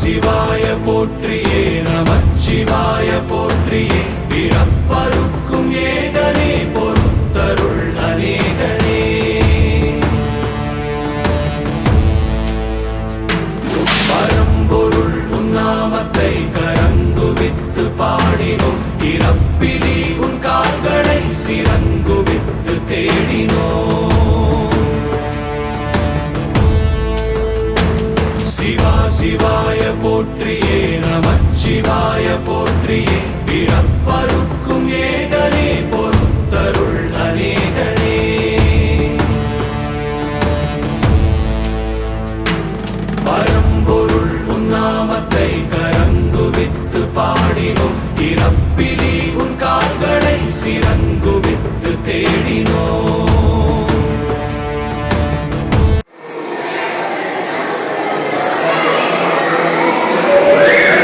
சிவாய போற்றியே நமச்சிவாய போற்றியே பிறப்பருக்கும் ஏகனே பொறுத்தருள் அநேகனே பரம்பொருள் உன்னாமத்தை கரங்குவித்து பாடினோம் இறப்பிலி உன் கால்களை சிறங்குவித்து தேடினோம் சிவாய போற்றியே நமச்சிவாய போற்றியே பிறப்பருக்கும் ஏகனே பொறுத்தருள் அநேகனே பரம்பொருள் உன்னாமத்தை கரங்குவித்து பாடினோம் இறப்பிலி உன் கால்களை சிறங்குவித்து தேடினோம் Yeah.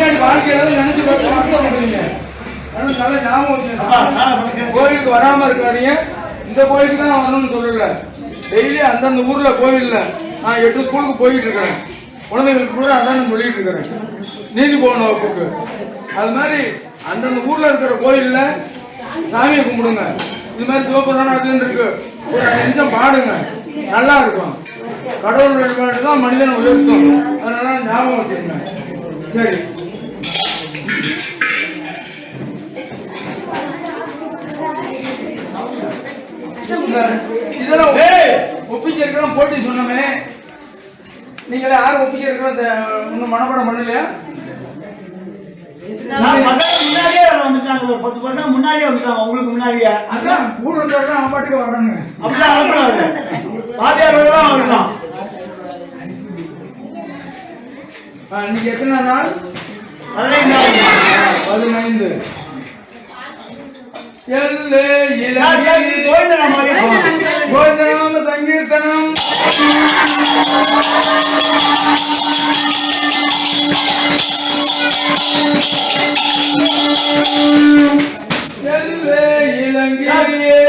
பின்னாடி வாழ்க்கையில நினைச்சு பார்த்துருவீங்க. நல்ல ஞாபகம் கோயிலுக்கு வராம இருக்காதீங்க. இந்த கோயிலுக்கு தான் வரணும்னு சொல்லல. டெய்லி அந்தந்த ஊர்ல கோவில்ல நான் 8 ஸ்கூலுக்கு போயிட்டு இருக்கிறேன். குழந்தைங்களுக்கு கூட அதான் நான் சொல்லிட்டு இருக்கிறேன். நீதி போகணும் வகுப்புக்கு. அது மாதிரி அந்தந்த ஊர்ல இருக்கிற கோயில்ல சாமியை கும்பிடுங்க. இது மாதிரி சிவபுராணத்துல இருக்கு, ஒரு 5 நிமிஷம் பாடுங்க, நல்லா இருக்கும். கடவுள் வழிபாடு தான் மனிதனை உயர்த்தும். அதனால ஞாபகம் வச்சுருங்க. சரி, இதெல்லாம் ஒப்பிச்சிருக்கிறோம். போட்டி சொன்னமே, நீங்களே யாரும் ஒப்பிச்சிருக்கிறோம் இன்னும் மனப்பாடம் பண்ணலையா? முன்னாடியே வந்துட்டாங்க, ஒரு 10 பசங்க முன்னாடியே வந்துட்டாங்க. உங்களுக்கு முன்னாடியே அதான் கூட இருந்தவங்க அவன் பாட்டுக்கு வர்றாங்க. அப்படிதான் அனுப்புறாரு. வாத்தியாரோட தான் வரணும். இன்னைக்கு எத்தனை நாள்? 15. கோவிந்தநாம சங்கீர்த்தனம். இலங்கையே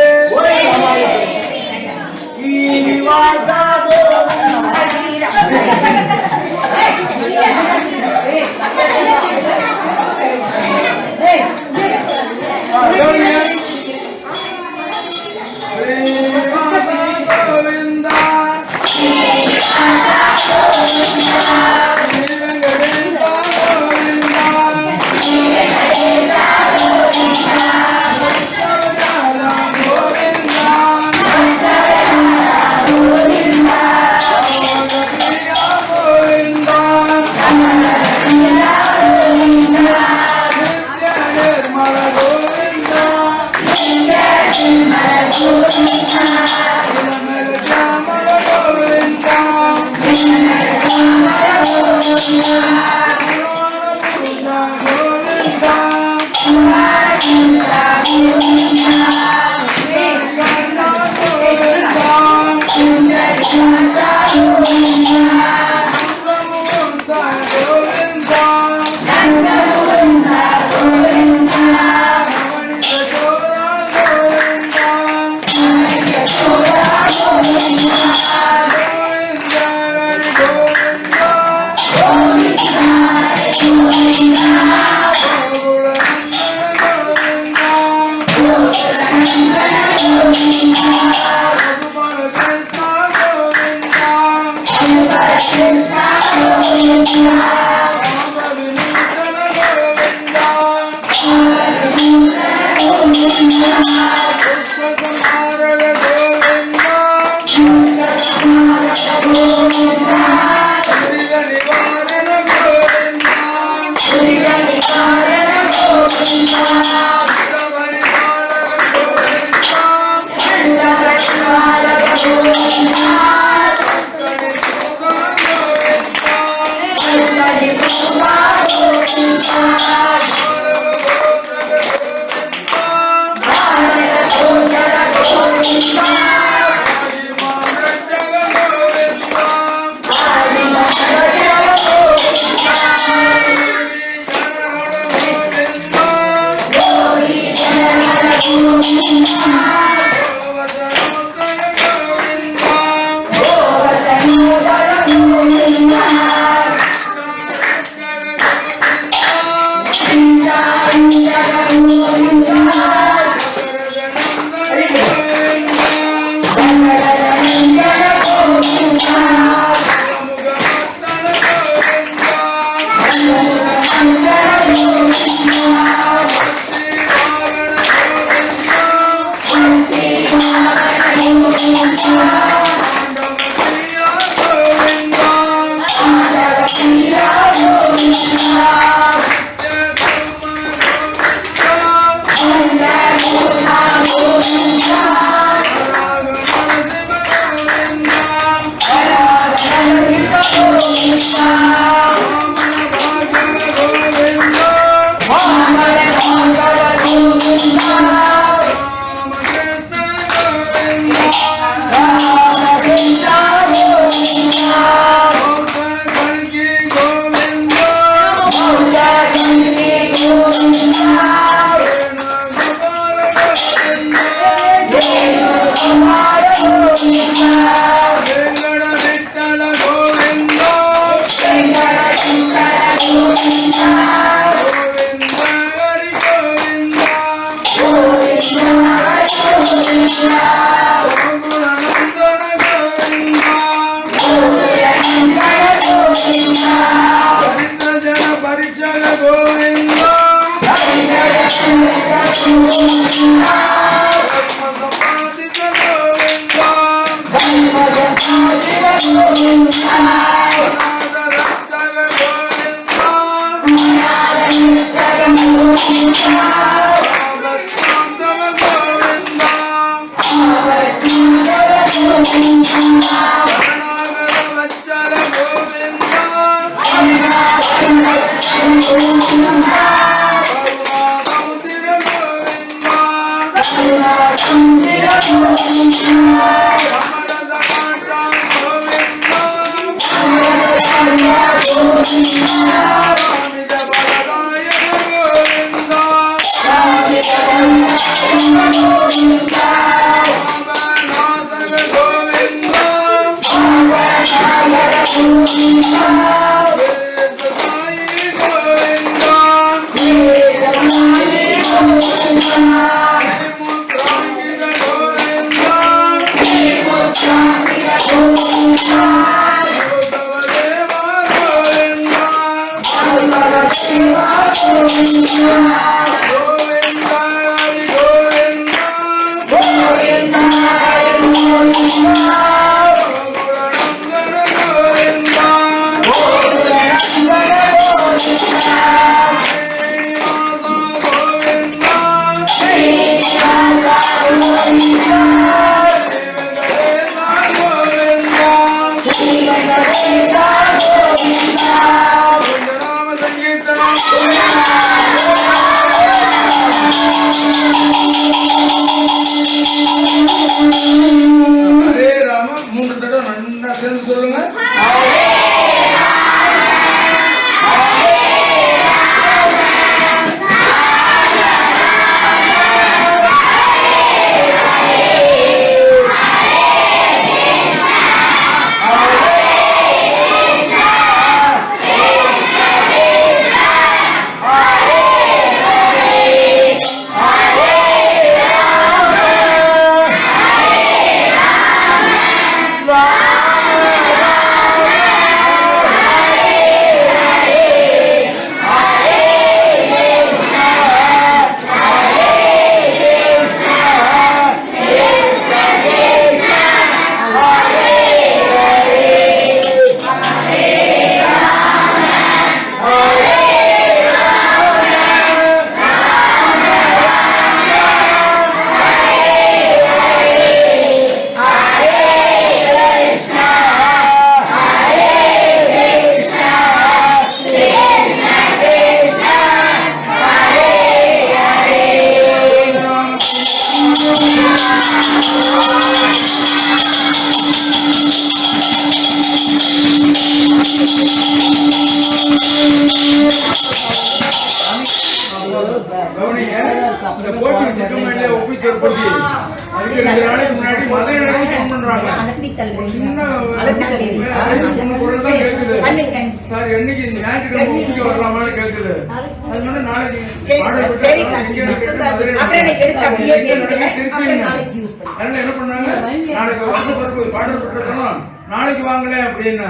நாளைக்கு வாங்கல அப்படின்னா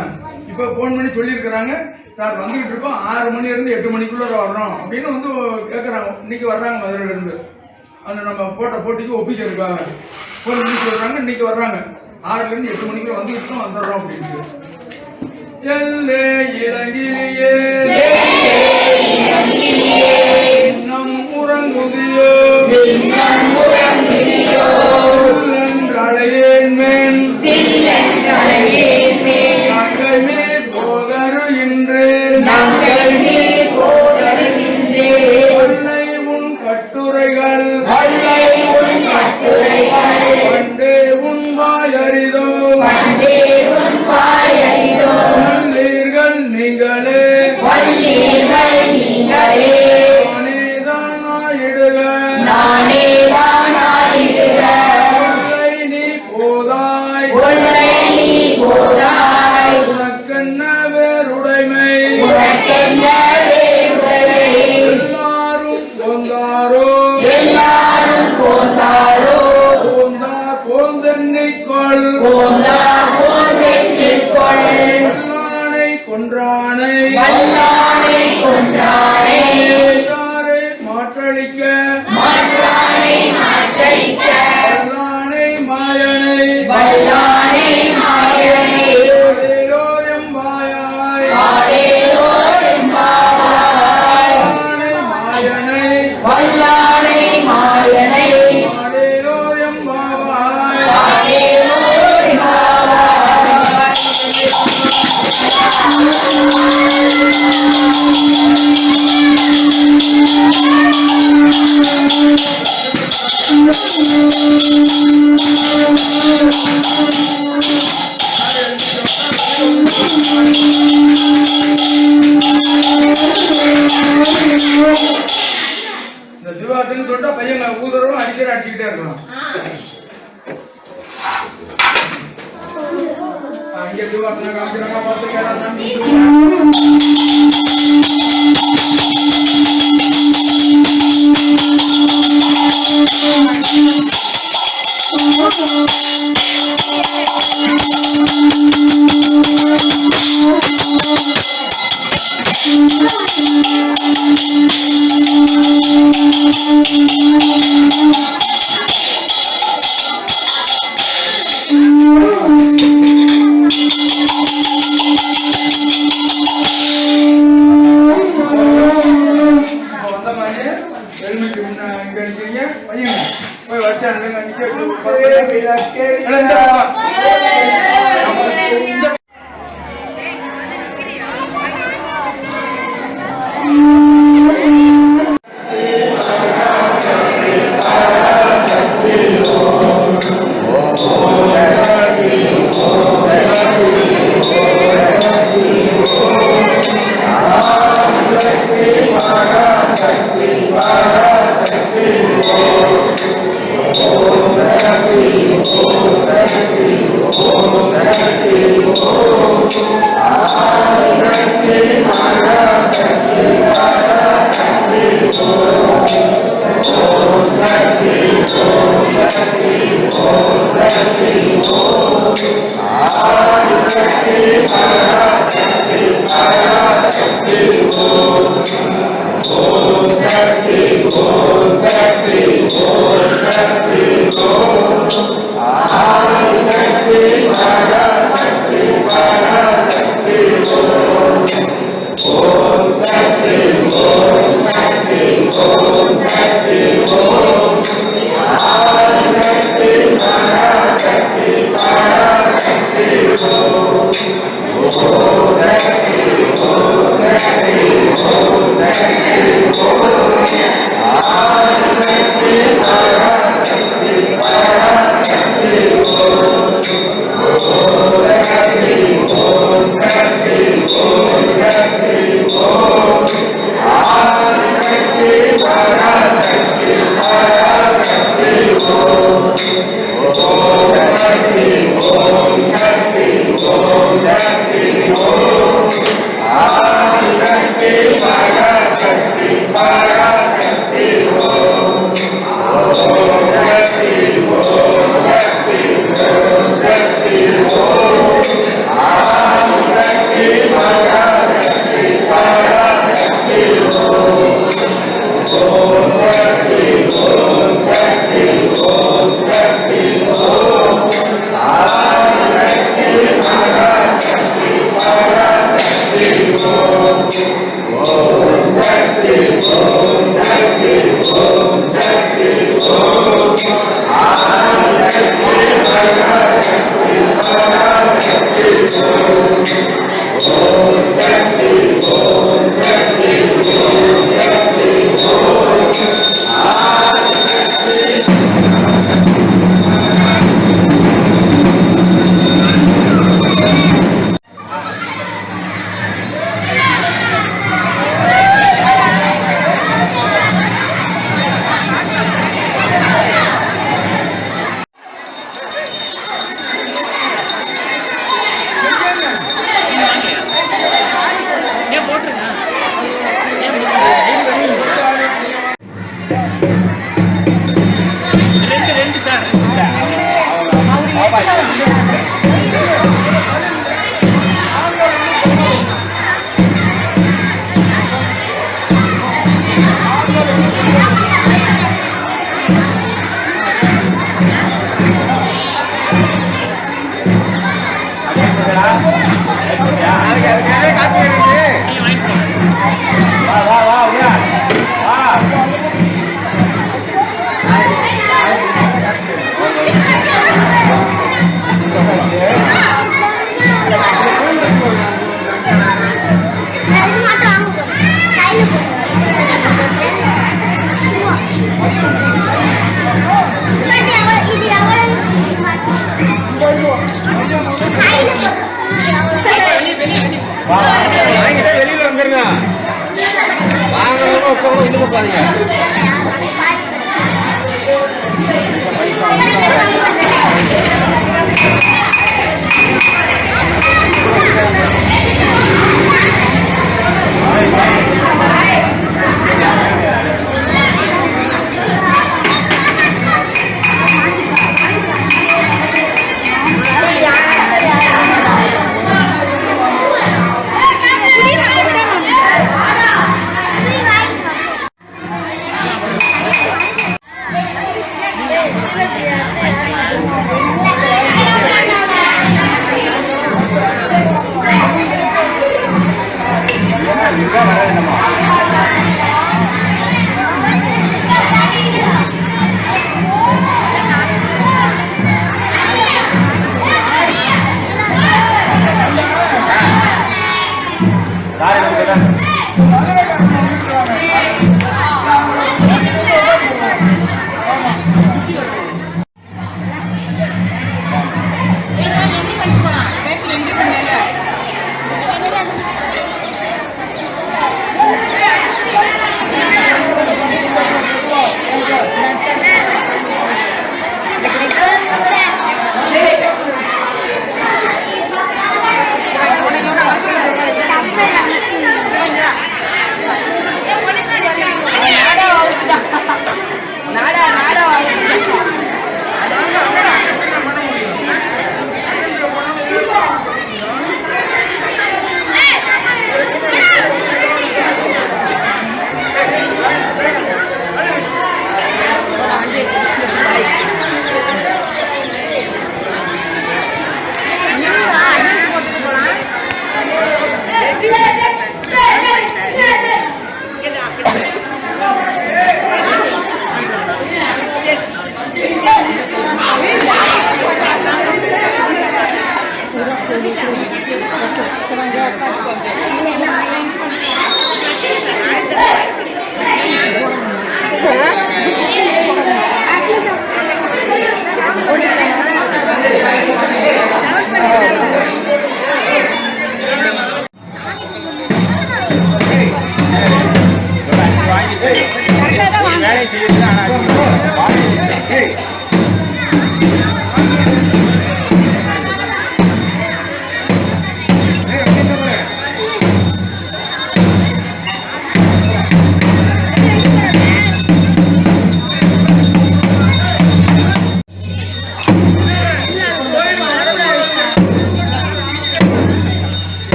இப்ப போன் பண்ணி சொல்லி இருக்காங்க சார் வந்துகிட்டு இருக்கோம் 6 மணில இருந்து 8 மணிக்குள்ள வரணும் அப்படின்னு வந்து கேக்குறாங்க. இன்னைக்கு வர்றாங்க மதுரையில இருந்து அந்த நம்ம போட்ட போட்டிக்கு ஒப்பிக்க இருக்காங்க. போன் பண்ணி சொல்றாங்க இன்னைக்கு வர்றாங்க 6ல இருந்து 8 மணிக்குள்ள வந்துகிட்டு வந்துடுறோம் அப்படின்ட்டு. எல்லே இளங்கிலியே நம் உறங்குதியோ என்றழையேன் மேன் நீங்களே இந்த சிவாத்தின்னு சொல்லிட்டா பையங்க ஊதரும் அடிச்சுக்கிட்டே இருக்கணும். இங்கே சிவாத்தின காமிக்கிறாங்க பார்த்து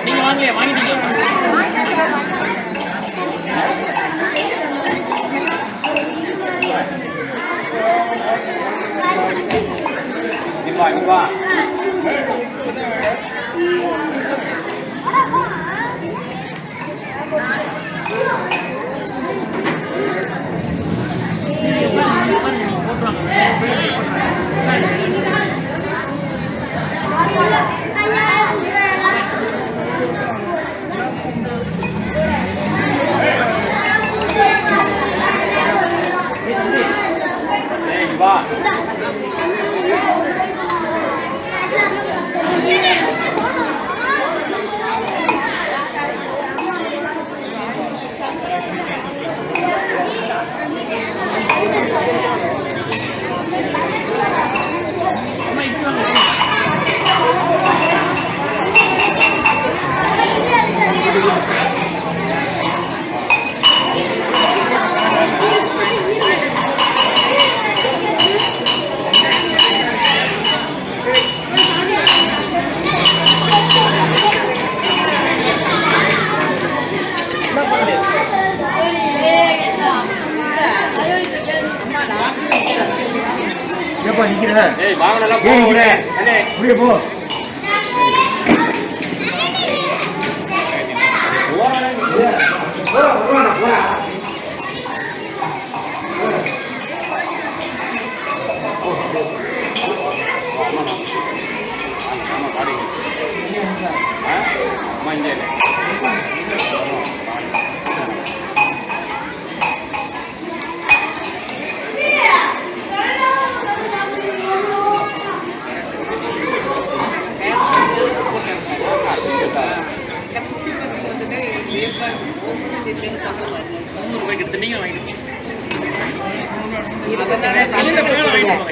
நீங்க வாங்க வாங்கிட்டீங்க வா வா ஏப்பா நிக்கிற? ஏய் வாங்கடா ஏன் நிக்கிற? அப்படியே போ.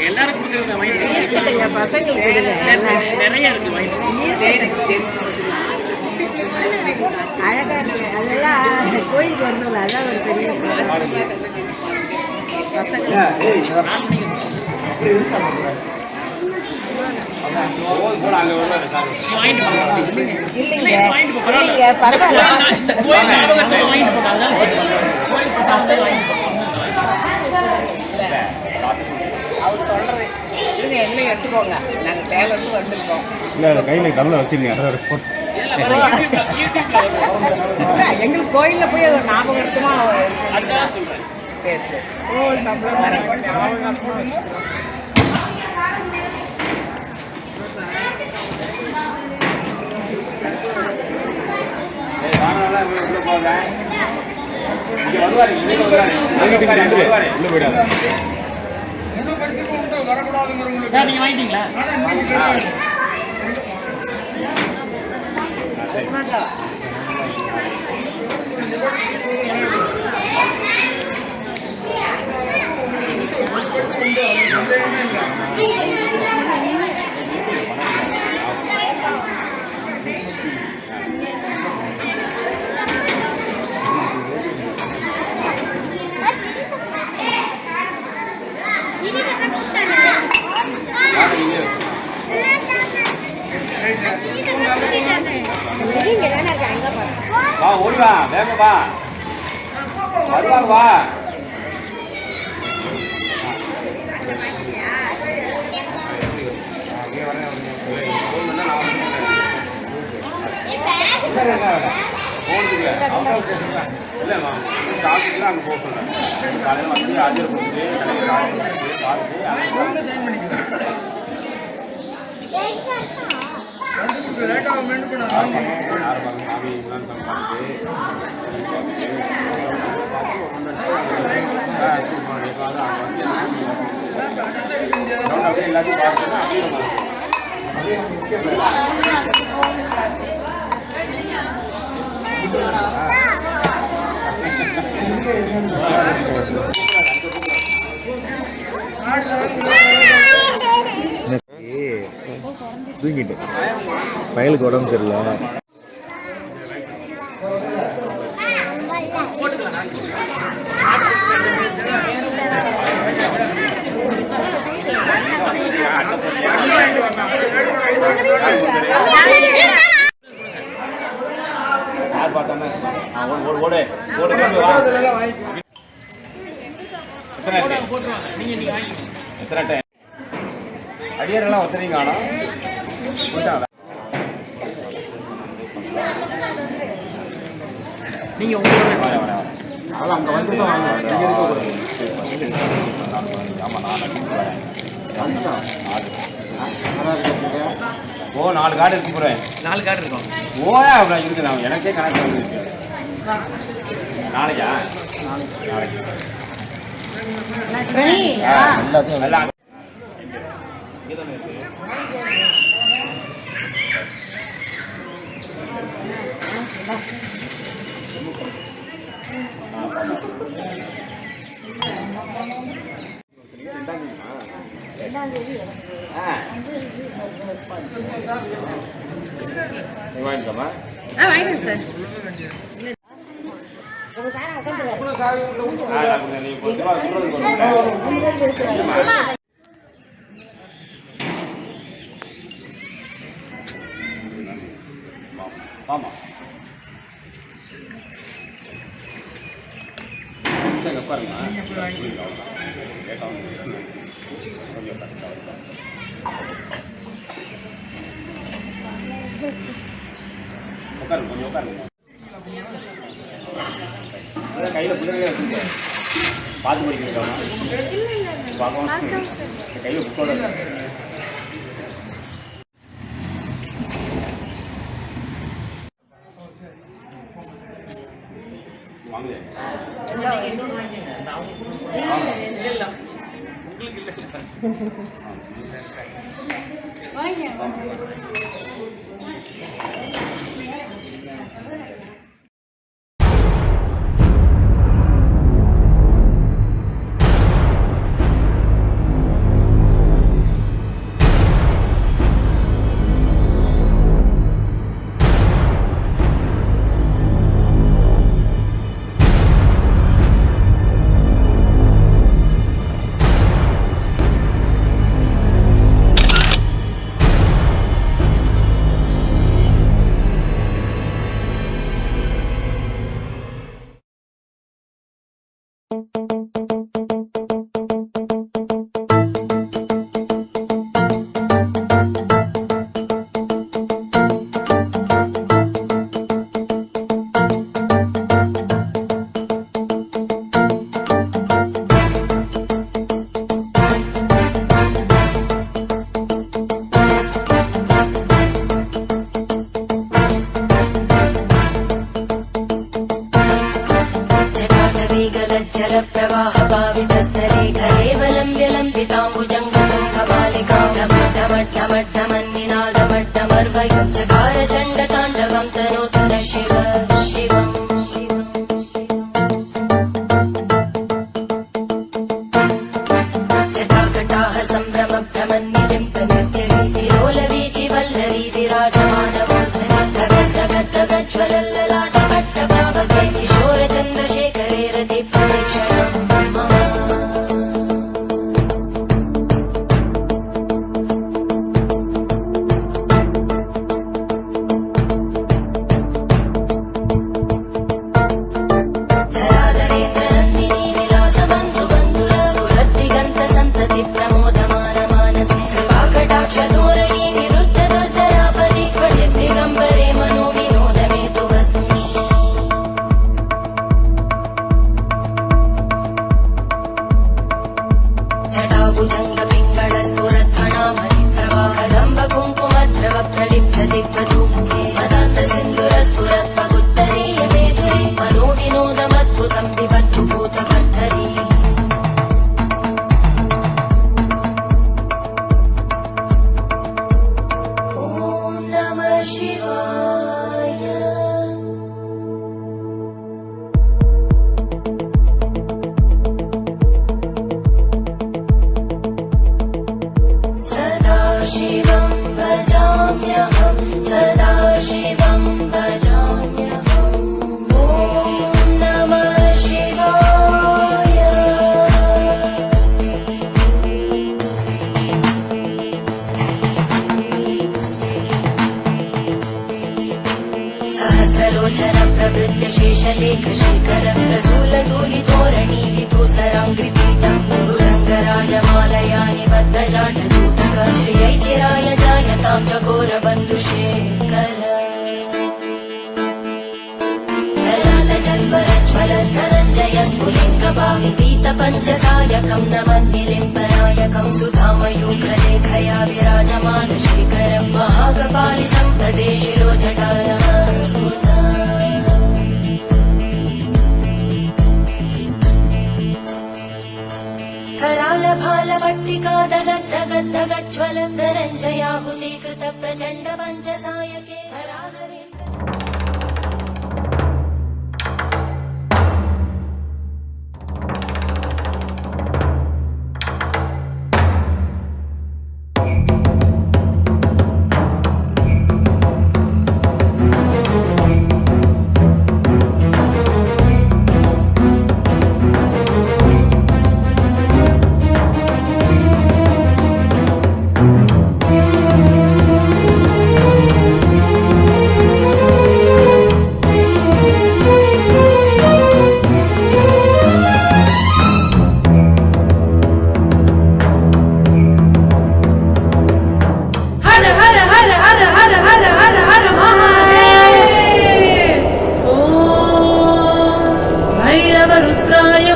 எல்லாரும் நிறைய இருக்கு அழகா இருக்கு. அதெல்லாம் கோயிலுக்கு வரணும். அதான் ஒரு பெரிய அவர் சொல்றது இருங்க எல்லாம் எடுத்துக்கோங்க. நாங்கள் சேலத்துக்கு வந்திருக்கோம். இல்லை கையில் கல்ல வச்சுருங்க. எங்களுக்கு கோயிலில் போய் அது ஒரு ஞாபகமா சரி சரி. சார் நீங்க வாங்கிட்டீங்களா? வா ஓடி வா வேக வா வருவாங்க வா. இல்லைம்மா சாப்பிட்டு அங்கே போக சொல்கிறேன். காலையில் வந்து ஆஜர் கொடுத்து பார்த்து லேட்டாக மெயின் பண்ண சாமி எல்லாத்தையும் தூங்கிட்டு பயலுக்கு உடம்பு சரியில்லை. அடியாரெல்லாம் ஒத்தனையும் காணும் நீங்க அங்கே வந்து ஓ 4 கார்டு இருக்கு போறேன் 4 கார்டு இருக்கும் ஓயா அவ்வளோ இருக்குது நான் எனக்கே கணக்கு வந்துருக்கு நாளைக்கா நாளைக்கு எல்லாம் வாங்கிக்கோமா வாங்கிடுங்க சார். ஆமா பாருங்க உட்காருங்க கொஞ்சம் உட்காருங்க கையில் பிள்ளைங்களே வச்சுருக்க பார்த்து படிக்கிறதுக்காக பார்க்கணும் கையில் புக்கோட வாங்க चकारचण्डताण्डवं तनोतु न शिव शिवम् जटाकटाः सम्भ्रमभ्रमन्निलिम्पनिर्जरी विलोलवीचि वल्लरी विराजमानमूर्धनि धगद्धगद्धगज्ज्वलल्ललाटपट्टपावके किशोरचन्द्रशेखरे रतिप्रदक्षिणम् धोरणी निरुद्ध दुर्धरापदि क्वचित् दिगम्बरे मनो विनोदमेतु वस्तु शिवाय सदा शिवं भजाम्यहं सदा शिवं भजाम्यहम् ॐ नमः शिवाय सहस्रलोचन प्रवृत्य शेषलेखशेखर प्रसूलतोलितोरणीलितो सराङ्घ्रिपीठं भुजङ्गराजमालया निबद्धजाटजूटक श्रियै चिराय जायतां चकोरबन्धुशेखर ज्वलन्तरञ्जय स्फुलिङ्गभाविपीतपञ्चसायकं नमन्निलिम्पनायकं सुधामयूखलेखया विराजमानशेखरं महाकपालि सम्पदे शिरोजटालस्फुटम् करालभालभट्टिका दगद्दगद्दगज्ज्वलन्तरञ्जयाहुतीकृत प्रचण्ड पञ्चसायके हराहरेन्द्र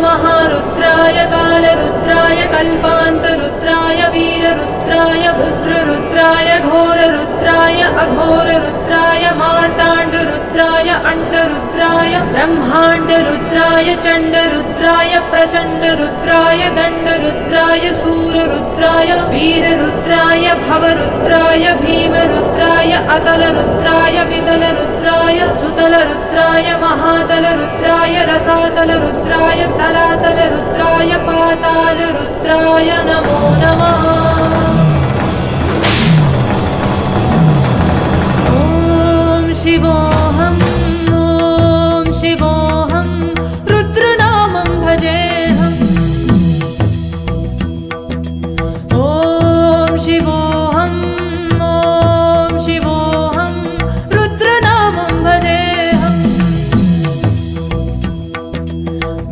महारुद्राय कालरुद्राय कल्पान्तरुद्राय वीररुद्राय रुद्ररुद्राय घोररुद्राय अघोररुद्राय मार्ताण्डरुद्राय अण्डरुद्राय ब्रह्माण्डरुद्राय चण्डरुद्राय प्रचण्डरुद्राय दण्डरुद्राय सूररुद्राय वीररुद्राय भवरुद्राय भीमरुद्राय अतलरुद्राय वितलरुद्राय सुतलरुद्राय महातलरुद्राय रसातलरुद्राय तलातलरुद्राय पातालरुद्राय नमो नमः। ॐ शिवोऽहं ॐ शिवोऽहं रुद्रनामं भजेऽहम् ॐ शिवोऽहं रुद्रनामं भजेऽहम्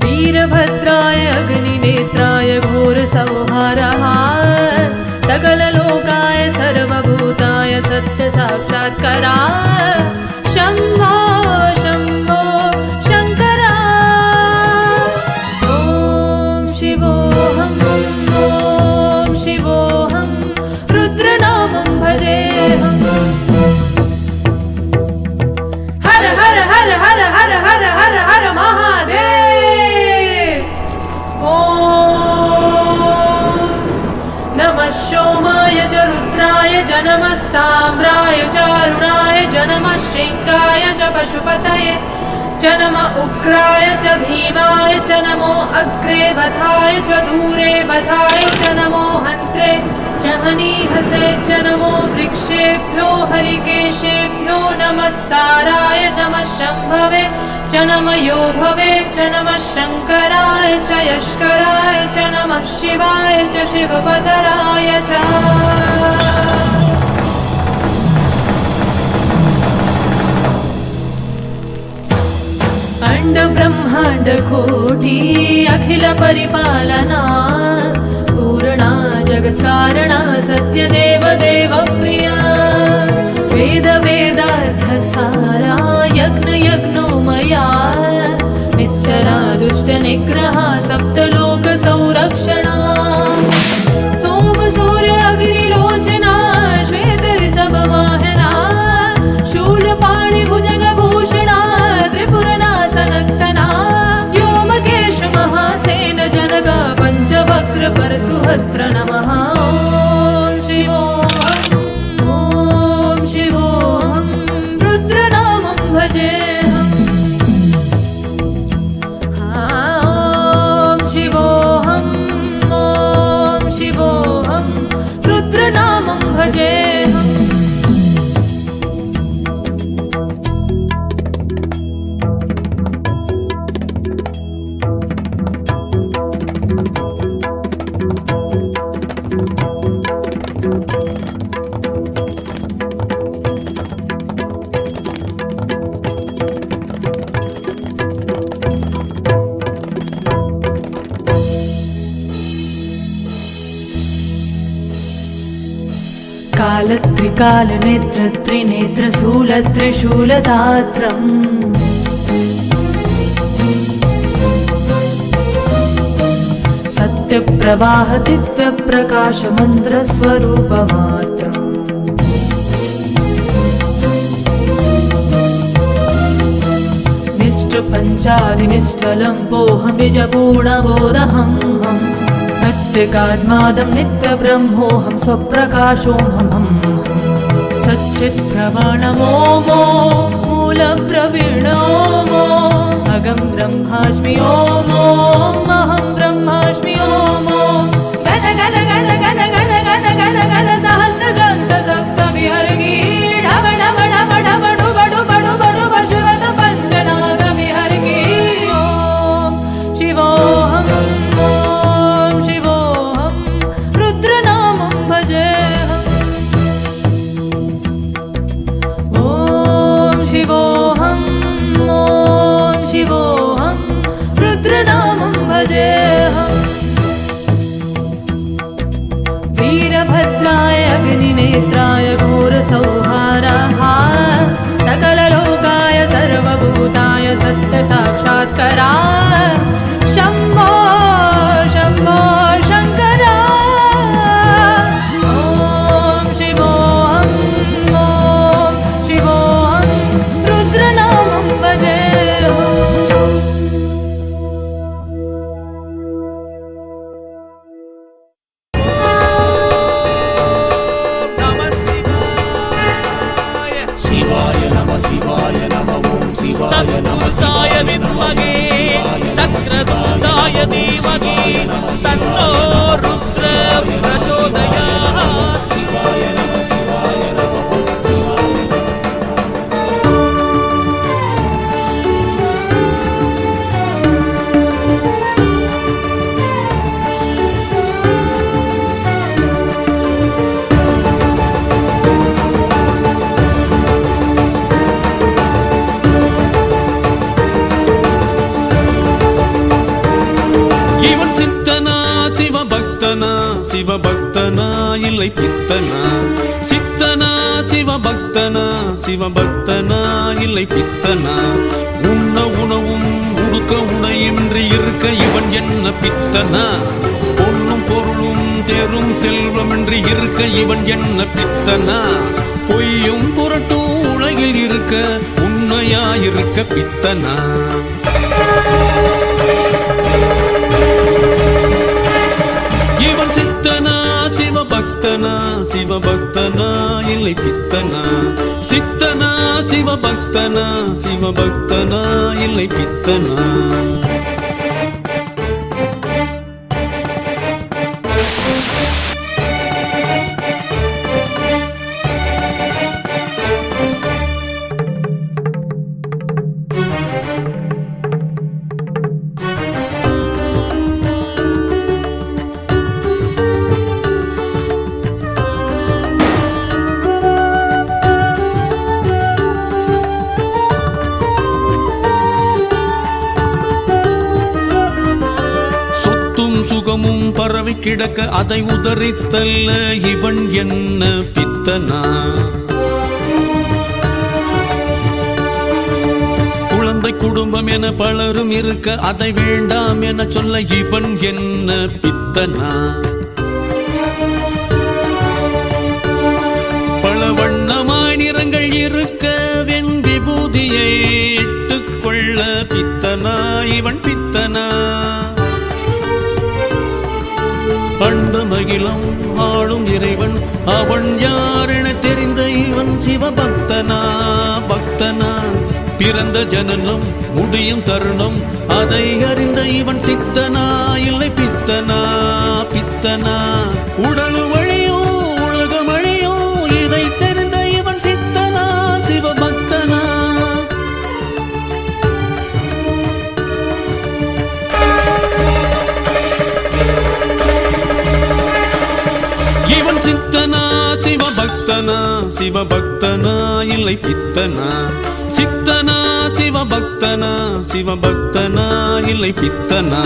वीरभद्राय अग्निनेत्राय घोरसंहारः सकललोकाय सर्वभूताय सत्यसाक्षात्कारा शम्भो शम्भो शङ्करा। ॐ शिवोऽहं रुद्रनामं भजेऽहम् हर हर हर हर हर हर हर हर महादेव। ॐ नमः सोमाय च रुद्राय च नमस्ताम्राय च अरुणाय च नमः शृङ्गाय च पशुपतये च नमः उग्राय च भीमाय च नमो अग्रे वधाय च दूरे वधाय च नमो हन्त्रे च हनीहसे च नमो वृक्षेभ्यो हरिकेशेभ्यो नमस्ताराय नमः शम्भवे च नमः योभवे च नमः शङ्कराय च यष्कराय च नमः शिवाय च शिवपदराय च। अण्ड ब्रह्माण्ड कोटि अखिल परिपालना पूर्णा जगत्कारणा सत्यदेव देव प्रिया वेद वेदार्थसारा यज्ञ यज्ञोमया निश्चला दुष्ट निग्रहा सप्तलोक संरक्षणा सोम सूर्य अग्निलोचना श्वेत ऋषभ वाहना शूलपाणि भुजगभूषणा त्रिपुरनाशनक्तना व्योमकेश महासेन जनगा पञ्चवक्र परशुहस्त्र नमः। ॐ शिवोऽहं कालत्रिकालनेत्रत्रिनेत्रशूलत्रिशूलदात्रम् सत्यप्रवाह दिव्यप्रकाशमन्त्रस्वरूपमात्रम् निष्ठपञ्चादिनिष्ठलम्बोऽहं बीजपूर्णबोधहम् नत्यगाद्मादं नित्यब्रह्मोऽहं स्वप्रकाशोऽहम् सच्चित्प्रवणमोमो मूलप्रवीणोमो अगं ब्रह्मास्मि ओमो अहं ब्रह्मास्मि ओमो गण गण गण गण गण गण गण गण सहस्रग्रन्थ सप्तविहर्गी डव डव डव डव डुब डुब डुब डुब शिवत पञ्चनागविहर्गी ॐ शिवोऽहम् ॐ शिवोऽहं रुद्रनामं भजेऽहम् ॐ शिवोऽहम् ॐ शिवोऽहं रुद्रनामं भजेऽहम् वीरभद्राय अग्निनेत्राय घोरसंहाराः सकललोकाय सर्वभूताय सत्यसाक्षात्काराय शम्भो शम्भो शङ्करा ॐ शिवोऽहम् ॐ शिवोऽहं रुद्रनामं भजेऽहम् शिवाय नमः ॐ शिवाय नमः तत्पुरुषाय विद्महे चक्रतुण्डाय धीमहि तन्नो रुद्र प्रचोदयात् शिवाय नमः ॐ शिवाय नमः இவன் சித்தனா சிவபக்தனா சிவபக்தனா இல்லை பித்தனா சித்தனா சிவபக்தனா சிவபக்தனா இல்லை பித்தனா உண்ண உணவும் உடுக்க உடையின்றி இருக்க இவன் என்ன பித்தனா பொன்னும் பொருளும் தேரும் செல்வமின்றி இருக்க இவன் என்ன பித்தனா பொய்யும் புரட்டும் உலகில் இருக்க உண்மையாயிருக்க பித்தனா இவன் சித்தனா சிவபக்தனா சிவபக்தனா இல்லை பித்தனா சித்தனா சிவபக்தனா சிவபக்தனா இல்லை பித்தனா சுகமும் பரவி கிடக்க அதை உதறித்தல்ல இவன் என்ன பித்தனா குழந்தை குடும்பம் என பலரும் இருக்க அதை வேண்டாம் என சொல்ல இவன் என்ன பித்தனா பல வண்ணமாய் நிறங்கள் இருக்க வெண் விபூதியை இட்டுக்கொள்ள பித்தனா இவன் பித்தனா அண்டமகிலம் ஆளும் இறைவன் அவன் யாரென தெரிந்த இவன் சிவபக்தனா பக்தனா பிறந்த ஜனனம் முடியும் தருணம் அதை அறிந்த இவன் சித்தனா இல்லை பித்தனா பித்தனா உடலு வழியோ உலகம் அழியோ இதை தெரிந்த இவன் சித்தனா சிவபக்தனா இவன் சித்தனா சிவபக்தனா சிவபக்தனா இல்லை பித்தனா சித்தனா சிவபக்தனா சிவபக்தனா இல்லை பித்தனா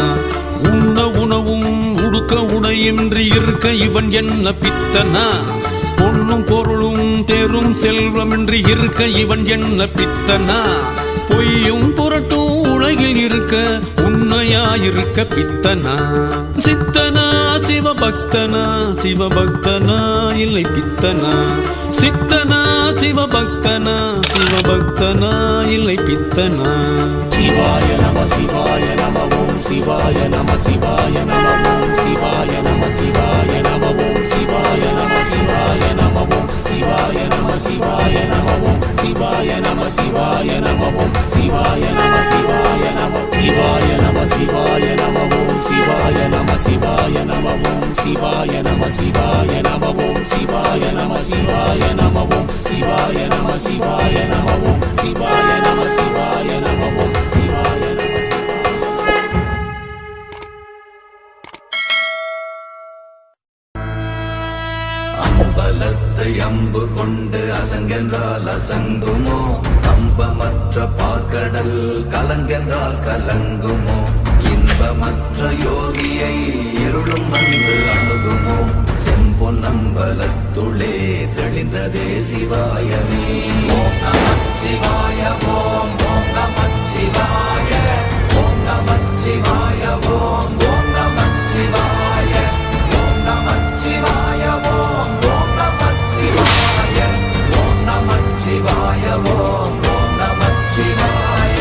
உண்ண உணவும் உடுக்க உடையின்றி இருக்க இவன் என்ன பித்தனா பொன்னும் தேரும் செல்வமின்றி இருக்க இவன் என்ன பித்தனா? பொய்யும் புரட்டும் உலகில் இருக்க உண்மையாயிருக்க பித்தனா? சித்தனா சிவபக்தனா, சிவபக்தனா இல்லை பித்தனா? சித்தனா சிவபக்தனா, சிவபக்தனா இல்லை பித்தனா? சிவாய நம சிவாய நம ஓம் சிவாய நம சிவாய நம ஓம் சிவாய நம சிவாய நம ஓம் சிவாய நம சிவாய நம ஓம் சிவாய நம சிவாய நம ஓம் சிவாய நம சிவாய நம ஓம் சிவாய நம சிவாய நம சிவாய நம சிவாய நம ஓம் சிவாய நம சிவாய நம ஓம் சிவாய நம சிவாய நம ஓம் சிவாய நம சிவாய நம ஓம் சிவாய நம சிவாய நம ஓம் சிவாய நம சிவாய நம ஓம் சிவாய நம சிவாய அம்பலத்தை அம்பு கொண்டு அசங்கென்றால் அசங்குமோ? கம்பமற்ற பார்க்கடல் கலங்கென்றால் கலங்குமோ? இன்பமற்ற யோகியை இருளும் வந்து அணுகுமோ? செம்பொன்னம்பலத்துளே தெளிந்ததே சிவாயமே. ஓம் நமச்சிவாய ஓம் ஓம் நமச்சிவாய ஓம் நமச்சிவாய ஓம் ஓம் நமச்சிவாய ஓம் நமச்சிவாய ஓம் ஓம் நமச்சிவாய ஓம் நமச்சிவாய ஓம் ஓம் நமச்சிவாய.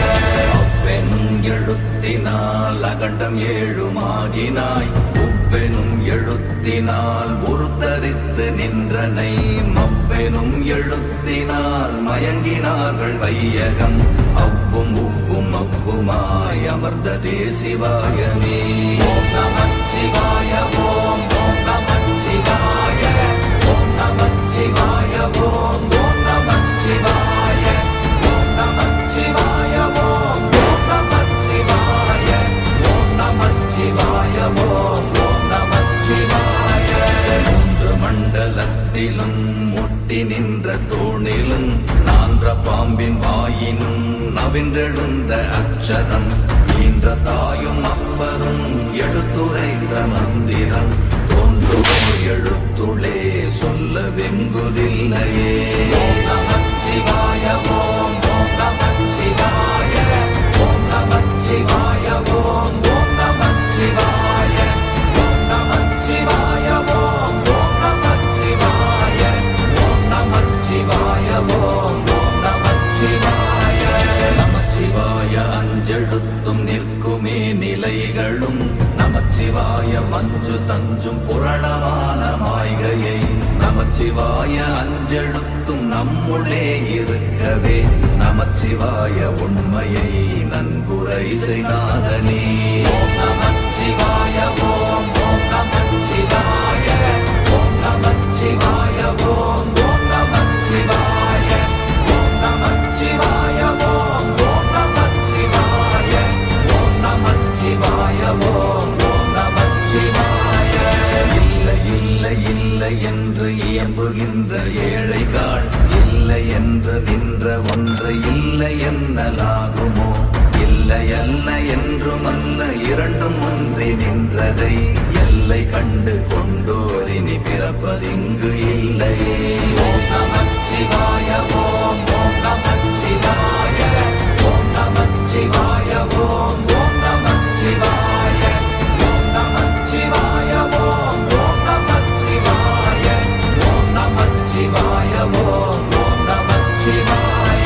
ஒப்பெனும் எழுத்தினால் அகண்டம் ஏழுமாகினாய், ஒப்பெனும் எழுத்தினால் உருத்தரித்து நின்றனை, மப்பெனும் எழுத்தினால் மயங்கினார்கள் வையகம், அவ்வும் உவ்வும் அவ்வுமாய் அமர்ந்ததே சிவாயமே. ஓம் நமச்சிவாய ஓம் ஓம் நமச்சிவாய ஓம் நமச்சிவாய ஓம் ஓம் நமச்சிவாய ஓம் நமச்சிவாய ஓம் ஓம் நமச்சிவாய ஓம் நமச்சிவாய ஓம் ஓம் நமச்சிவாய. மூன்று மண்டலத்திலும் முட்டி நின்ற தூணிலும் நான்ற பாம்பின் வாயினும் நவின்றெழுந்த அக்ஷரம், ஈன்ற தாயும் அப்பரும் எடுத்துரைத்த மந்திரம், தோன்றுவோர் எழுத்துளே சொல்ல வெங்குதில்லையே. ஓம் நமச்சிவாய ஓம் ஓம் நமச்சிவாய ஓம் நமச்சிவாய ஓம் ஓம் நமச்சிவாய ஓம் நமச்சிவாய ஓம் ஓம் நமச்சிவாய ஓம் நமச்சிவாய ஓம் ஓம் நமச்சிவாய. நமச்சிவாய அஞ்செழுத்தும் நிற்குமே நிலைகளும், நமச்சிவாய மஞ்சு தஞ்சும் புரணமான மாய்கையை, நமச்சிவாய அஞ்செழுத்தும் நம்முள்ளே இருக்கவே, நமச்சிவாய உண்மையை நன்குரை செய்தாதனே. ஓம் நமச்சிவாய ஓம் ஓம் நமச்சிவாய ஓம் நமச்சிவாய ஓம் ஓம் நமச்சிவாய ஓம் நமச்சிவாய ஓம் ஓம் நமச்சிவாய ஓம் நமச்சிவாய ஓம் ஓம் நமச்சிவாய. இல்லை இல்லை இல்லை என்று இயம்புகின்ற ஏழைகாள், இல்லை என்று நின்ற ஒன்று இல்லை என்னலாகுமோ? இல்லை அல்ல என்றும் அல்ல இரண்டும் ஒன்றி நின்றதை, எல்லை கண்டு கொண்டோரினி பிறப்பதிங்கு இல்லையே. ஓம் நமச்சிவாய ஓம் ஓம் நமச்சிவாய ஓம் நமச்சிவாய ஓம் ஓம் நமச்சிவாய ஓம் நமச்சிவாய ஓம் ஓம் நமச்சிவாய ஓம் நமச்சிவாய ஓம் ஓம் நமச்சிவாய.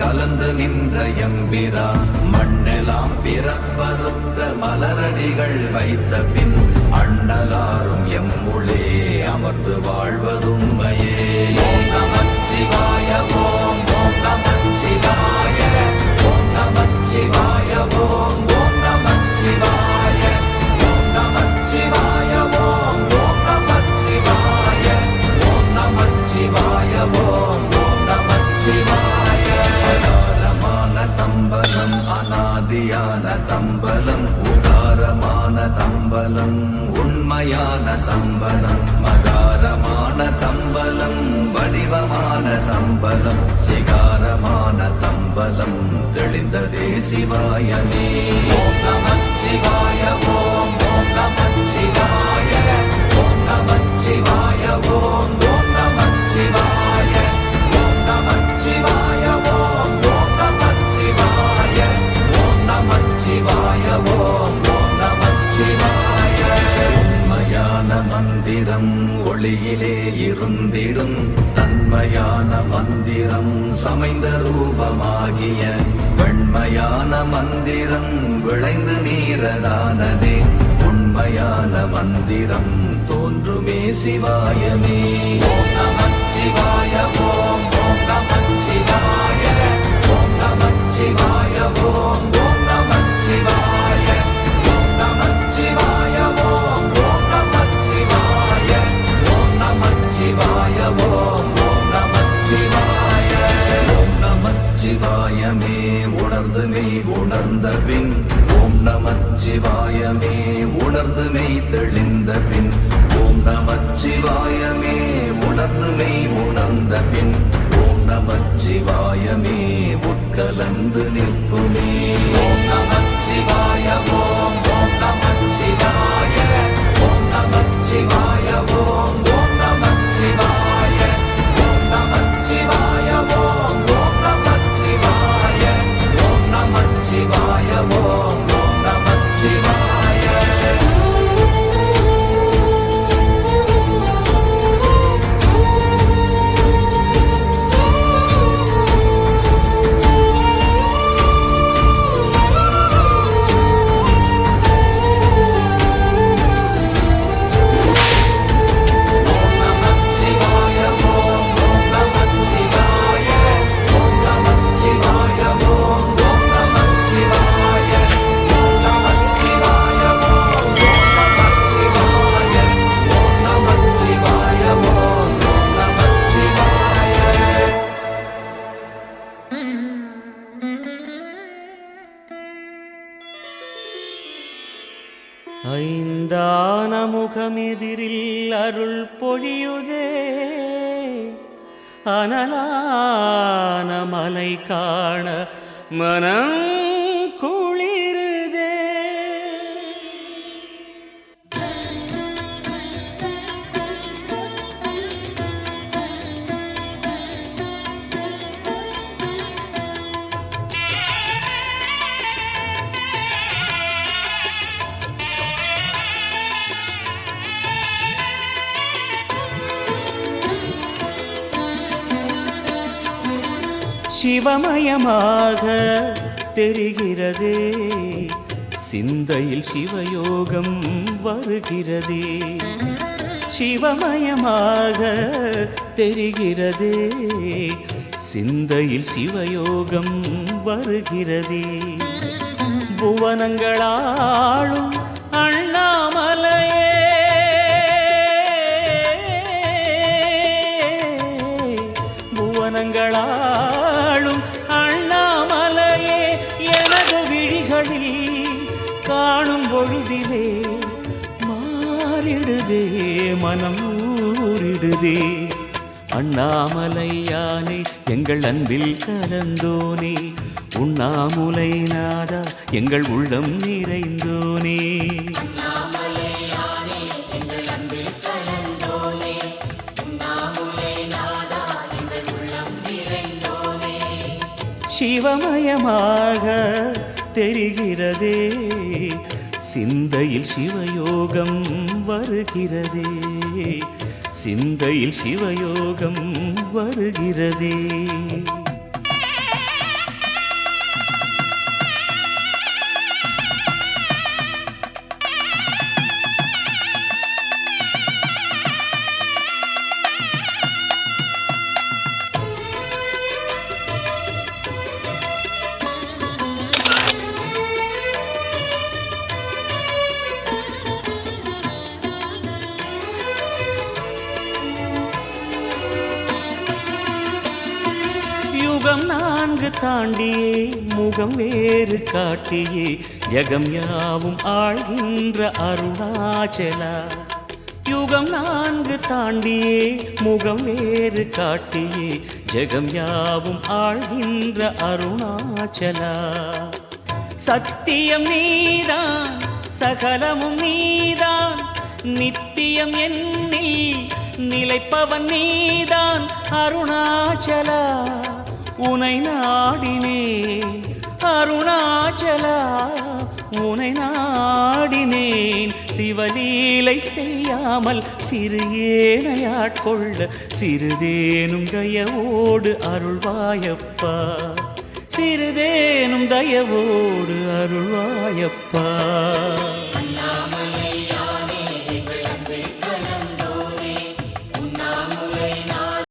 கலந்து நின்ற எம்பிரான் மண்ணெல்லாம் பிறப்பறுத்த மலரடிகள் வைத்த பின் அண்ணலாரும் எம்முளே அமர்ந்து வாழ்வதுண்மையே. ஓம் நமச்சிவாய ஓம் ஓம் நமச்சிவாய ஓம் நமச்சிவாய ஓம் ஓம் நமச்சிவாய ஓம் நமச்சிவாய ஓம் ஓம் நமச்சிவாய ஓம் நமச்சிவாய ஓம் ஓம் நமச்சிவாய. அகாரமான தம்பலம் அநாதியான தம்பலம் உகாரமான தம்பலம் உண்மையான தம்பலம் மகாரமான தம்பலம் வடிவமான தம்பலம் சிகாரமான தம்பலம் தெளிந்ததே சிவாயமே. ஓம் நமச்சிவாய ஓம் ஓம் நமச்சிவாய ஓம் நமச்சிவாய ஓம் ஓம் நமச்சிவாய ஓம் நமச்சிவாய ஓம் ஓம் நமச்சிவாய ஓம் நமச்சிவாய ஓம் ஓம் நமச்சிவாய. உண்மையான மந்திரம் ஒளியிலே இருந்திடும் தன்மையான மந்திரம் சமைந்த ரூபமாகிய வெண்மையான மந்திரம் விளைந்து நீரதானதே உண்மையான மந்திரம் தோன்றுமே சிவாயமே. ஓம் நமச்சிவாய ஓம் ஓம் நமச்சிவாய ஓம் நமச்சிவாய ஓம் ஓம் நமச்சிவாய ஓம் நமச்சிவாய ஓம் ஓம் நமச்சிவாய ஓம் நமச்சிவாய ஓம் ஓம் நமச்சிவாய. ஓம் நமச்சிவாயமே உணர்ந்து மெய் உணர்ந்த பின் ஓம் நமச்சிவாயமே உணர்ந்து மெய் தெளிந்த பின் ஓம் நமச்சிவாயமே உணர்ந்து மெய் உணர்ந்த பின் ஓம் நமச்சிவாயமே உட்கலந்து நிற்குமே. ஓம் நமச்சிவாய ஓம் ஓம் நமச்சிவாய ஓம் நமச்சிவாய ஓம் ஓம் நமச்சிவாய ஓம் நமச்சிவாய ஓம் ஓம் நமச்சிவாய ஓம் நமச்சிவாய ஓம் ஓம் நமச்சிவாய. ஐந்தான முகமெதிரில் அருள் பொழியுதே அனலான மலை காண மனம் குளிருதே. சிவமயமாக தெரிகிறதே சிந்தையில் சிவயோகம் வருகிறதே. சிவமயமாக தெரிகிறதே சிந்தையில் சிவயோகம் வருகிறதே. புவனங்களாளும் அண்ணாமலையே புவனங்களாளும் அண்ணாமலையே எனது விழிகளில் காணும் பொழுதிலே மாறிடுதே மனம் ஊறிடுதே. அண்ணாமலையானே எங்கள் அன்பில் கலந்தோனே உண்ணாமுலை நாதா எங்கள் உள்ளம் நிறைந்தோனே. சிவமயமாக தெரிகிறதே சிந்தையில் சிவயோகம் வருகிறதே சிந்தையில் சிவயோகம் வருகிறதே. நான்கு தாண்டியே முகம் வேறு காட்டியே யகம் யாவும் ஆழ்கின்ற அருணாச்சலா. யுகம் நான்கு தாண்டியே முகம் வேறு காட்டியே ஜெகம் யாவும் ஆழ்கின்ற அருணாச்சலா. சத்தியம் நீதான் சகலமும் நீதான் நித்தியம் என்னில் நிலைப்பவன் நீதான் அருணாச்சலா. உனை நாடினேன் அருணாச்சலா, உனை நாடினேன். சிவலீலை செய்யாமல் சிறு ஏனையாட்கொள்ள சிறிதேனும் தயவோடு அருள்வாயப்பா. சிறிதேனும் தயவோடு அருள்வாயப்பா.